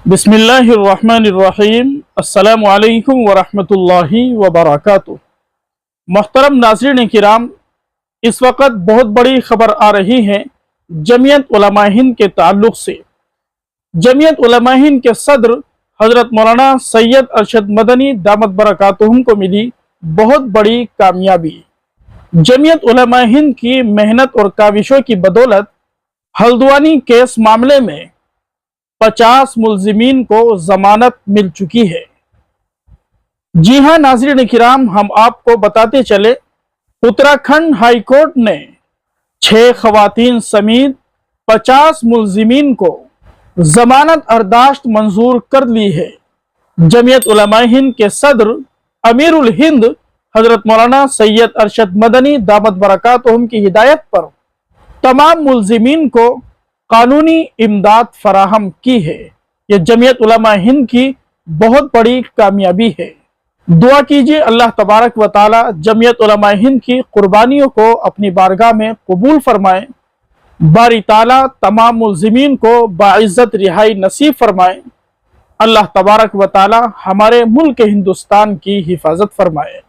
بسم اللہ الرحمن الرحیم۔ السلام علیکم ورحمۃ اللہ وبرکاتہ۔ محترم ناظرین کرام، اس وقت بہت بڑی خبر آ رہی ہے جمعیت علماء ہند کے تعلق سے۔ جمعیت علماء ہند کے صدر حضرت مولانا سید ارشد مدنی دامت برکاتہم کو ملی بہت بڑی کامیابی۔ جمعیت علماء ہند کی محنت اور کاوشوں کی بدولت ہلدوانی کیس معاملے میں 50 ملزمین کو ضمانت مل چکی ہے۔ جی ہاں ناظرین کرام، ہم آپ کو بتاتے چلے، اتراکھنڈ ہائی کورٹ نے 6 خواتین سمیت 50 ملزمین کو ضمانت برداشت منظور کر لی ہے۔ جمعیت علماء ہند کے صدر امیر الہند حضرت مولانا سید ارشد مدنی دامت برکاتہم کی ہدایت پر تمام ملزمین کو قانونی امداد فراہم کی ہے۔ یہ جمعیت علماء ہند کی بہت بڑی کامیابی ہے۔ دعا کیجئے اللہ تبارک و تعالی جمعیت علماء ہند کی قربانیوں کو اپنی بارگاہ میں قبول فرمائے، باری تعالی تمام ملزمین کو باعزت رہائی نصیب فرمائے۔ اللہ تبارک و تعالی ہمارے ملک ہندوستان کی حفاظت فرمائے۔